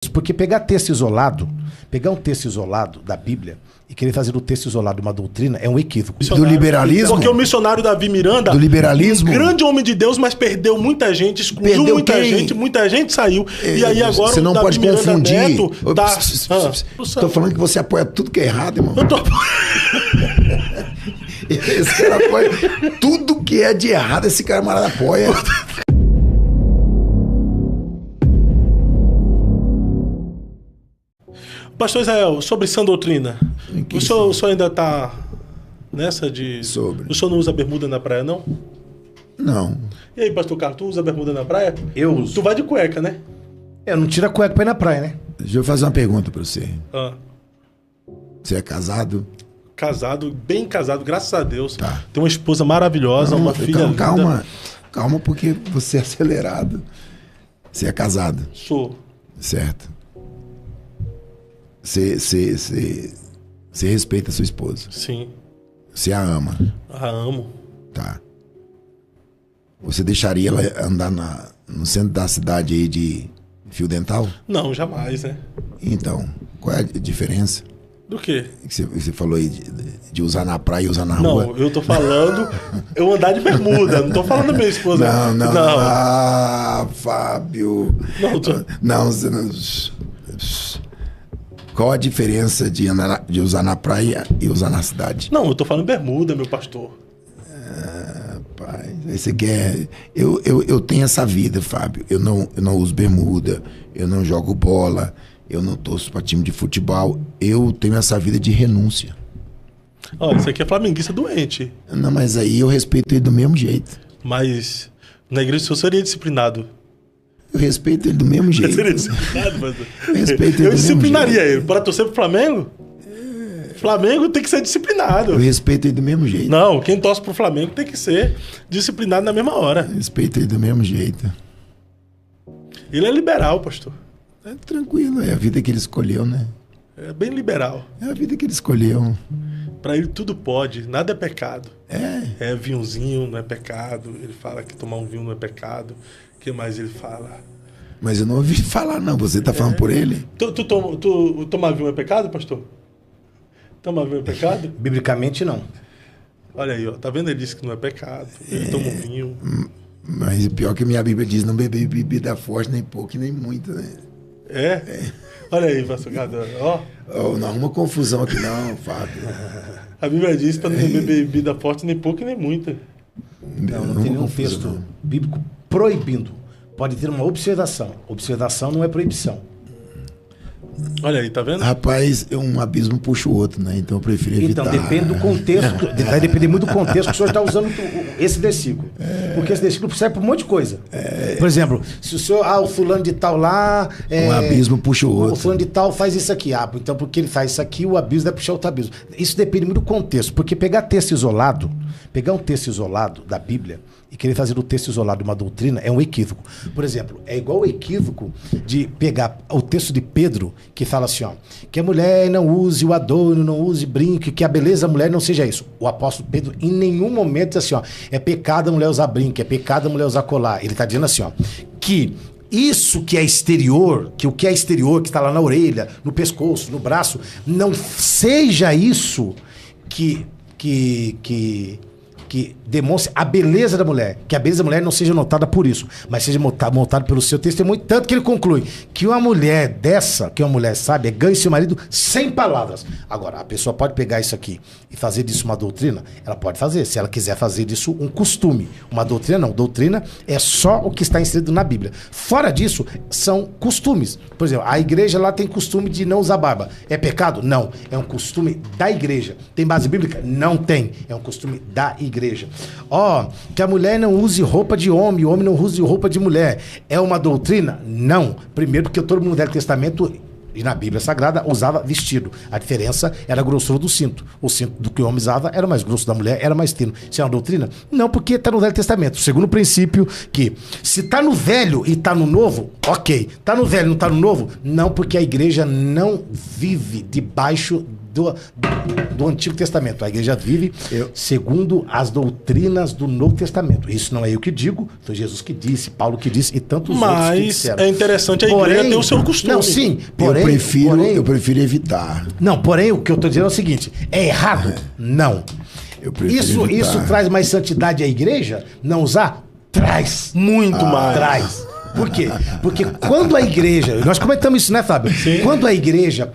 Porque pegar um texto isolado da Bíblia e querer fazer do texto isolado uma doutrina é um equívoco. Do liberalismo? Porque o missionário Davi Miranda, do liberalismo, um grande homem de Deus, mas perdeu muita gente, excluiu muita gente saiu. E aí agora você não o pode Davi confundir. Miranda Neto tá... Tô falando que você apoia tudo que é errado, irmão. Eu tô... Esse cara apoia tudo que é de errado, esse camarada apoia. Pastor Israel, sobre sã doutrina, o senhor ainda está nessa de... Sobre. O senhor não usa bermuda na praia, não? Não. E aí, pastor Carlos, tu usa bermuda na praia? Eu uso. Tu vai de cueca, né? Eu não tiro a cueca pra ir na praia, né? Deixa eu fazer uma pergunta pra você. Ah. Você é casado? Casado, bem casado, graças a Deus. Tá. Tem uma esposa maravilhosa, uma filha linda. Calma, porque você é acelerado. Você é casado? Sou. Certo. Você respeita a sua esposa? Sim. Você a ama? Ah, amo. Tá. Você deixaria ela andar no centro da cidade aí de fio dental? Não, jamais, né? Então, qual é a diferença? Do quê? Você falou aí de usar na praia e usar na rua. Não, eu tô falando eu andar de bermuda, não tô falando da minha esposa. Não. Ah, Fábio. Não, você não... Qual a diferença de usar na praia e usar na cidade? Não, eu tô falando bermuda, meu pastor. Rapaz, aí você quer... Eu tenho essa vida, Fábio. Eu não uso bermuda, eu não jogo bola, eu não torço para time de futebol. Eu tenho essa vida de renúncia. Olha, isso aqui é flamenguista doente. Não, mas aí eu respeito ele do mesmo jeito. Mas na igreja eu seria disciplinado. Eu respeito ele do mesmo jeito. Seria disciplinado, mas... Eu disciplinaria ele. Para torcer pro Flamengo? Flamengo tem que ser disciplinado. Eu respeito ele do mesmo jeito. Não, quem torce pro Flamengo tem que ser disciplinado na mesma hora. Eu respeito ele do mesmo jeito. Ele é liberal, pastor. É tranquilo, é a vida que ele escolheu, né? É bem liberal. É a vida que ele escolheu. Pra ele tudo pode, nada é pecado. É. É vinhozinho, não é pecado. Ele fala que tomar um vinho não é pecado. O que mais ele fala? Mas eu não ouvi falar, não. Você tá falando por ele? Tu tomar vinho é pecado, pastor? Tomar vinho é pecado? Biblicamente, não. Olha aí, ó. Tá vendo? Ele disse que não é pecado. Ele toma um vinho. Mas o pior que a minha Bíblia diz, não beber bebida forte, nem pouco, nem muito, né? Olha aí, pastor Carlos. Ó. Não arruma confusão aqui não, Fábio. A Bíblia diz para não beber bebida forte, nem pouco, nem muita. Não tem nenhum texto bíblico proibindo. Pode ter uma observação. Observação não é proibição. Olha aí, tá vendo? Rapaz, um abismo puxa o outro, né? Então eu prefiro evitar. Então depende do contexto. Vai depender muito do contexto que o senhor está usando esse versículo. Porque esse versículo serve para um monte de coisa. Por exemplo, se o senhor... o fulano de tal lá... um abismo puxa o outro. O fulano de tal faz isso aqui. Então porque ele faz isso aqui, o abismo vai puxar outro abismo. Isso depende muito do contexto. Porque pegar um texto isolado da Bíblia e querer fazer do texto isolado uma doutrina é um equívoco. Por exemplo, é igual o equívoco de pegar o texto de Pedro, que fala assim, ó, que a mulher não use o adorno, não use brinco, que a beleza da mulher não seja isso. O apóstolo Pedro em nenhum momento diz assim, ó, é pecado a mulher usar brinco, é pecado a mulher usar colar. Ele está dizendo assim, ó, que isso que é exterior, que o que é exterior, que está lá na orelha, no pescoço, no braço, não seja isso que demonstre a beleza da mulher, que a beleza da mulher não seja notada por isso, mas seja montada pelo seu testemunho, tanto que ele conclui que uma mulher sábia ganha seu marido sem palavras. Agora, a pessoa pode pegar isso aqui e fazer disso uma doutrina? Ela pode fazer, se ela quiser fazer disso um costume. Uma doutrina não, doutrina é só o que está inserido na Bíblia. Fora disso, são costumes. Por exemplo, a igreja lá tem costume de não usar barba. É pecado? Não. É um costume da igreja. Tem base bíblica? Não tem. É um costume da igreja. Que a mulher não use roupa de homem, o homem não use roupa de mulher. É uma doutrina? Não. Primeiro porque todo mundo no Velho Testamento e na Bíblia Sagrada usava vestido. A diferença era a grossura do cinto. O cinto do que o homem usava era mais grosso, da mulher era mais fino. Isso é uma doutrina? Não, porque está no Velho Testamento. Segundo o princípio que se está no Velho e está no Novo, ok. Está no Velho e não está no Novo? Não, porque a igreja não vive debaixo do Antigo Testamento. A igreja vive segundo as doutrinas do Novo Testamento. Isso não é eu que digo, foi Jesus que disse, Paulo que disse e tantos outros que disseram. Mas é interessante a igreja ter o seu costume. Não, sim. Porém, eu prefiro evitar. Não, porém, o que eu estou dizendo é o seguinte, é errado? Não. Eu prefiro evitar. Isso traz mais santidade à igreja? Não usar? Traz. Muito mais. Traz. Por quê? Porque quando a igreja... Nós comentamos isso, né, Fábio? Sim. Quando a igreja...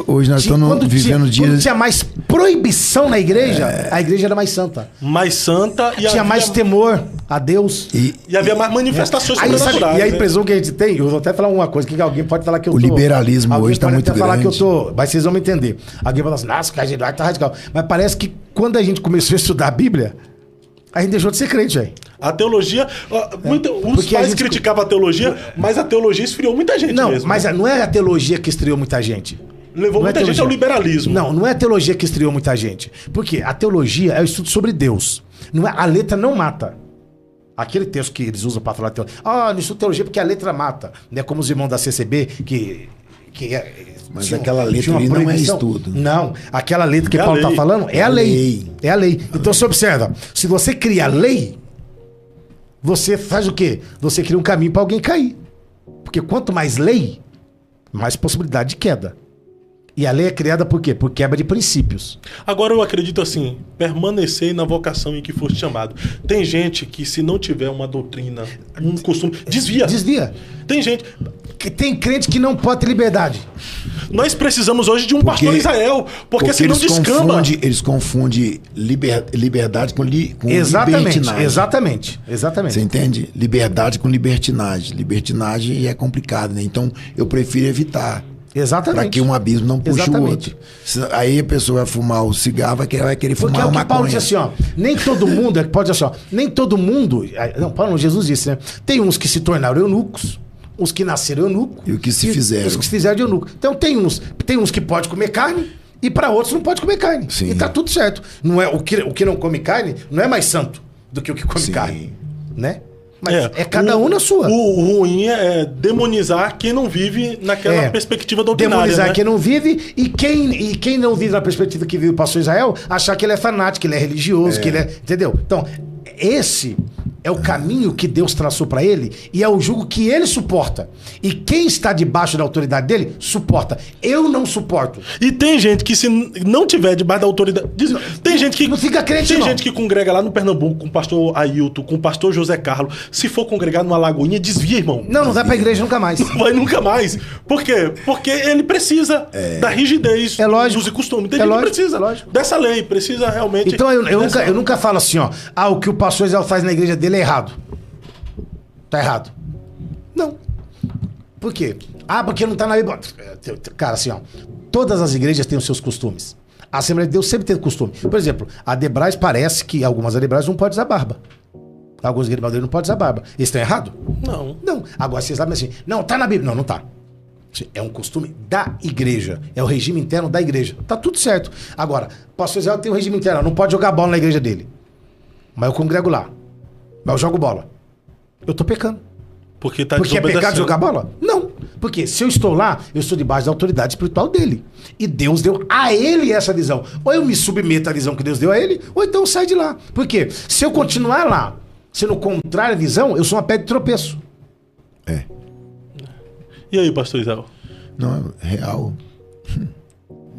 Hoje nós estamos vivendo dias... Quando tinha mais proibição na igreja, a igreja era mais santa. Mais santa e tinha mais temor a Deus. E havia mais manifestações sobrenaturais. E a impressão que a gente tem... Eu vou até falar uma coisa, que alguém pode falar que eu tô... O liberalismo hoje está muito grande. Falar que eu tô... Mas vocês vão me entender. Alguém vai falar assim, nossa, o Eduardo tá radical. Mas parece que quando a gente começou a estudar a Bíblia, a gente deixou de ser crente, velho. A teologia... Os pais criticavam a teologia, mas a teologia esfriou muita gente mesmo. Não, mas não é a teologia que estreou muita gente. Levou muita gente ao liberalismo. Não é a teologia que estreou muita gente. Porque a teologia é o estudo sobre Deus. Não é, a letra não mata. Aquele texto que eles usam para falar teologia. Não estudo teologia porque a letra mata. Né? Como os irmãos da CCB, mas aquela letra ali não é estudo. Não, aquela letra que Paulo está falando é a lei. É a lei. Então você observa, se você cria a lei, você faz o quê? Você cria um caminho para alguém cair. Porque quanto mais lei, mais possibilidade de queda. E a lei é criada por quê? Por quebra de princípios. Agora eu acredito assim, permanecer na vocação em que foste chamado. Tem gente que se não tiver uma doutrina, um costume, desvia. Tem gente... Tem crente que não pode ter liberdade. Nós precisamos hoje de um pastor Israel, porque senão descamba. Eles confundem liberdade com libertinagem. Exatamente. Você entende? Liberdade com libertinagem. Libertinagem é complicado, né? Então eu prefiro evitar. Exatamente. Para que um abismo não puxe o outro. Aí a pessoa vai fumar o cigarro, vai querer fumar uma maconha. Porque Paulo disse assim, nem todo mundo, pode dizer assim, nem todo mundo... Não, Paulo, Jesus disse, né? Tem uns que se tornaram eunucos, os que nasceram eunuco. E os que se fizeram. Os que se fizeram de eunuco. Então tem uns que pode comer carne e para outros não pode comer carne. Sim. E tá tudo certo. Não é, o que não come carne não é mais santo do que o que come carne. Né? Mas é cada um na sua. O ruim é demonizar quem não vive naquela perspectiva doutrinária. Demonizar, né? Quem não vive e quem não vive na perspectiva que vive o pastor Israel, achar que ele é fanático, que ele é religioso, que ele é... Entendeu? Então, esse é o caminho que Deus traçou para ele e é o jugo que ele suporta. E quem está debaixo da autoridade dele, suporta. Eu não suporto. E tem gente que se não tiver debaixo da autoridade... Tem gente que... Não fica crente, Tem gente que congrega lá no Pernambuco com o pastor Ailton, com o pastor José Carlos. Se for congregar numa lagoinha, desvia, irmão. Não vai pra igreja nunca mais. Não vai nunca mais. Por quê? Porque ele precisa da rigidez dos costumes. Tem gente que precisa dessa lei. Precisa realmente... Então eu nunca falo assim, o que o pastor Israel faz na igreja dele é errado. Tá errado. Não. Por quê? Porque não tá na Bíblia. Cara, assim, todas as igrejas têm os seus costumes. A Assembleia de Deus sempre teve costume. Por exemplo, a Debrais parece que algumas Debrais não podem usar barba. Alguns igrejas não podem usar barba. Eles estão errados? Não. Agora vocês sabem assim, não, tá na Bíblia. Não tá. É um costume da igreja. É o regime interno da igreja. Tá tudo certo. Agora, o pastor Israel tem um regime interno. Não pode jogar bola na igreja dele. Mas eu congrego lá. Mas eu jogo bola. Eu tô pecando. Porque é pecado jogar bola? Não. Porque se eu estou lá, eu estou debaixo da autoridade espiritual dele. E Deus deu a ele essa visão. Ou eu me submeto à visão que Deus deu a ele, ou então eu saio de lá. Por quê? Se eu continuar lá, sendo contrário à visão, eu sou uma pedra de tropeço. E aí, pastor Israel? Não, é real.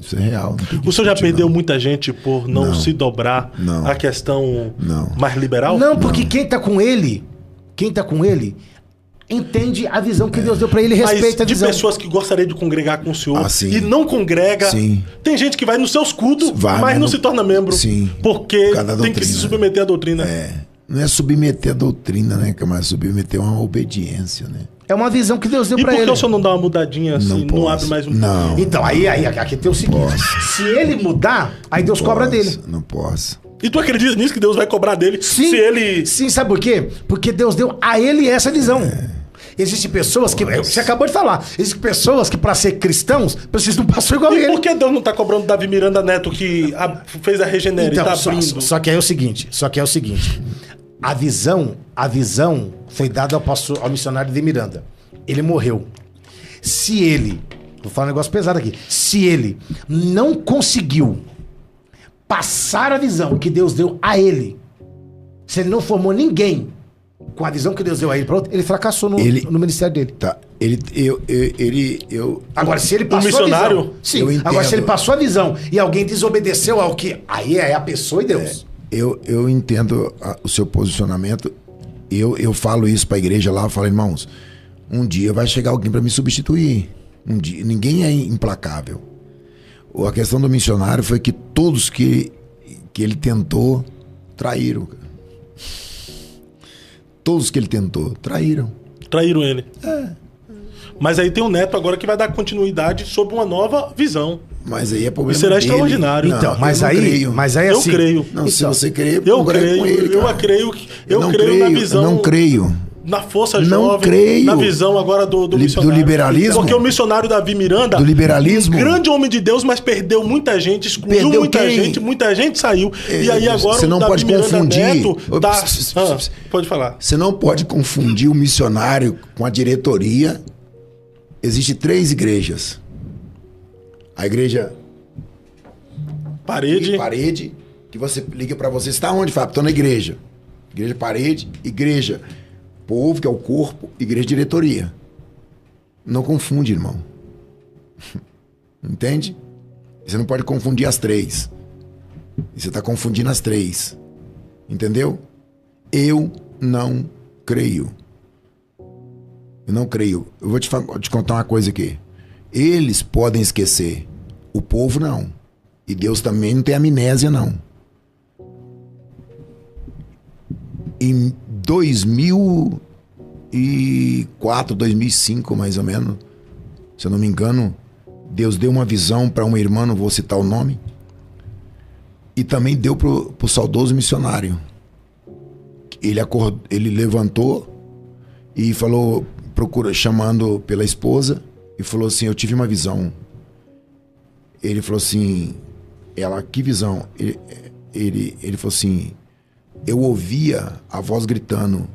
Isso é real. O senhor já perdeu muita gente por não se dobrar à questão mais liberal? Não, porque quem tá com ele entende a visão que Deus deu pra ele e respeita a visão. De pessoas que gostariam de congregar com o senhor e não congrega. Sim. Tem gente que vai nos seus cultos, mas não se torna membro. Sim. Porque tem que se submeter à doutrina. Não é submeter a doutrina, né? Mas submeter a uma obediência, né? É uma visão que Deus deu pra ele. E por que o senhor não dá uma mudadinha assim, não abre mais um pouco? Não. Então, aí aqui tem o seguinte. Se ele mudar, aí Deus cobra dele. Não posso. E tu acredita nisso que Deus vai cobrar dele? Sim, se ele... Sim, sabe por quê? Porque Deus deu a ele essa visão. Existem pessoas que... Você acabou de falar. Existem pessoas que, para ser cristãos, precisam de um pastor igual a ele. E por que Deus não tá cobrando Davi Miranda Neto, que fez a Regenera e tá abrindo? Só que é o seguinte. A visão foi dada ao missionário de Miranda. Ele morreu. Se ele Vou falar um negócio pesado aqui. Se ele não conseguiu passar a visão que Deus deu a ele, se ele não formou ninguém com a visão que Deus deu a ele para outro, ele fracassou no ministério dele. Tá. Agora, se ele passou missionário? a visão... Sim, agora se ele passou a visão e alguém desobedeceu ao que... Aí é a pessoa e Deus. Eu entendo o seu posicionamento. Eu falo isso para a igreja lá, eu falo, irmãos, um dia vai chegar alguém para me substituir. Um dia, ninguém é implacável. A questão do missionário foi que todos que ele tentou traíram. Todos que ele tentou traíram. Traíram ele. Mas aí tem um neto agora que vai dar continuidade sob uma nova visão. Mas aí é problema E será dele. extraordinário. Então, Não, mas eu não aí, creio. mas aí Eu assim... creio. Não, se você crê, Eu procura com ele, cara. Eu creio na visão. Não creio. Na força Não jovem, creio. na visão agora do missionário. Do liberalismo? Porque o missionário Davi Miranda, Do liberalismo? um grande homem de Deus, mas perdeu muita gente, excluiu Perdeu muita quem? gente saiu. E aí agora você não o Davi pode Miranda confundir. Neto tá... pode falar. Você não pode confundir o missionário com a diretoria. Existem 3 igrejas. A igreja parede, que você liga para você. Você está onde, Fábio? Estou na igreja. Igreja parede, igreja povo, que é o corpo, igreja diretoria. Não confunde, irmão. Entende? Você não pode confundir as 3. Você está confundindo as 3. Entendeu? Eu não creio. Eu não creio. Eu vou te contar uma coisa aqui. Eles podem esquecer. O povo não. E Deus também não tem amnésia, não. Em 2004, 2005, mais ou menos, se eu não me engano, Deus deu uma visão para uma irmã, não vou citar o nome, e também deu pro saudoso missionário. Ele levantou e falou, chamando pela esposa, e falou assim, eu tive uma visão. Ele falou assim, que visão? Ele falou assim, eu ouvia a voz gritando,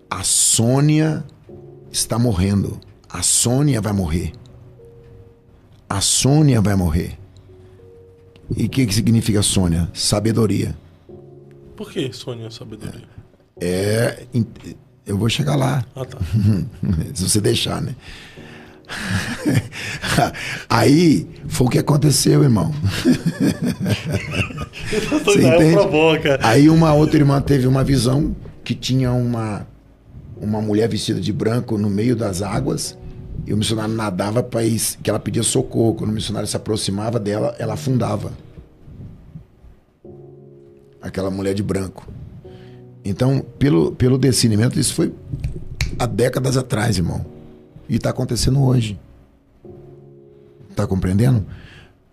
a Sônia está morrendo, a Sônia vai morrer. A Sônia vai morrer. E o que significa Sônia? Sabedoria. Por que Sônia sabedoria? Eu vou chegar lá. Ah, tá. Se você deixar, né? Aí foi o que aconteceu, irmão. Você entende? Aí uma outra irmã teve uma visão que tinha uma mulher vestida de branco no meio das águas, e o missionário nadava para isso, que ela pedia socorro. Quando o missionário se aproximava dela, ela afundava. Aquela mulher de branco. Então, pelo discernimento, isso foi há décadas atrás, irmão. E está acontecendo hoje. Tá compreendendo?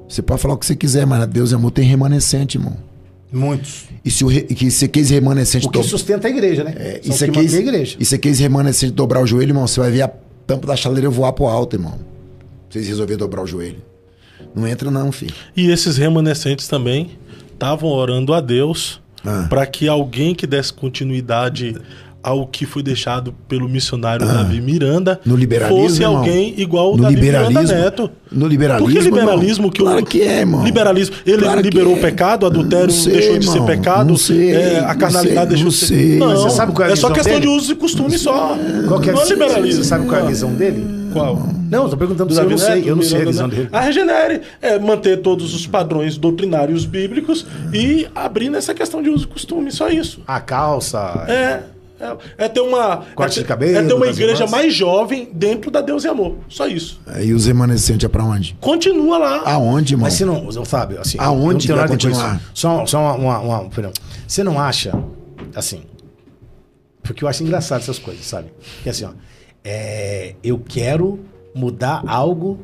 Você pode falar o que você quiser, mas Deus e amor tem remanescente, irmão. Muitos. E se você quis remanescente... O que sustenta a igreja, né? E você quis remanescente dobrar o joelho, irmão, você vai ver a tampa da chaleira voar pro alto, irmão. Vocês resolveram dobrar o joelho. Não entra não, filho. E esses remanescentes também estavam orando a Deus para que alguém que desse continuidade ao que foi deixado pelo missionário Davi Miranda no liberalismo, fosse irmão, alguém igual o Davi Miranda Neto. No liberalismo, por que liberalismo? Irmão, claro que é, irmão. Liberalismo. Ele claro liberou o pecado, o adultério deixou de ser pecado, a carnalidade deixou de ser... Não, você sabe qual é a só questão dele? de uso e costume só. Qual que é não é liberalismo. Você sabe qual é a visão dele? Qual? Não, tô perguntando se eu não sei a visão dele. A Regenere é manter todos os padrões doutrinários bíblicos e abrir nessa questão de uso e costume, só isso. A calça... É ter uma corte de cabelo, é ter uma igreja mais jovem dentro da Deus e Amor. Só isso. E os remanescentes é pra onde? Continua lá. Aonde, irmão? Mas você não, Fábio, assim... Aonde vai continuar? Só perdão. Você não acha, assim... Porque eu acho engraçado essas coisas, sabe? Que assim, ó... eu quero mudar algo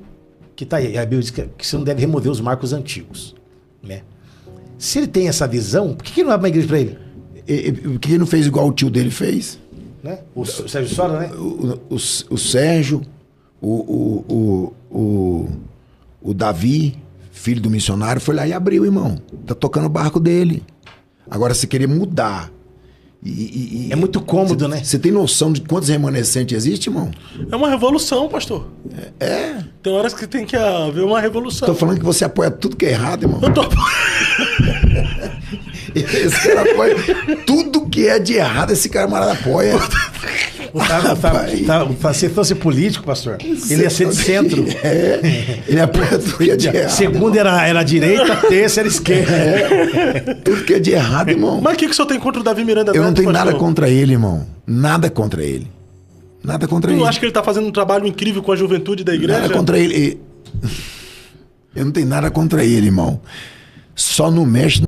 que tá aí. A Bíblia diz que você não deve remover os marcos antigos, né? Se ele tem essa visão, por que não abre uma igreja pra ele? Por que ele não fez igual o tio dele fez? Né? O Sérgio Sora, né? O Sérgio, o Davi, filho do missionário, foi lá e abriu, irmão. Tá tocando o barco dele. Agora, se querer mudar É muito cômodo, né? Você tem noção de quantos remanescentes existem, irmão? É uma revolução, pastor. Tem horas que tem que haver uma revolução. Tô falando que você apoia tudo que é errado, irmão. Eu tô... Esse cara apoia tudo que é de errado, esse camarada apoia. Se fosse político, pastor, ele ia ser de centro. Ele apoia tudo que é de errado. Segunda era direita, terça era esquerda. Tudo que é de errado, irmão. Mas o que o senhor tem contra o Davi Miranda? Eu não tenho pastor? nada contra ele, irmão. Nada contra ele. Nada contra ele. Eu acho que ele tá fazendo um trabalho incrível com a juventude da igreja. Nada contra ele. Eu não tenho nada contra ele, irmão. Só não mexe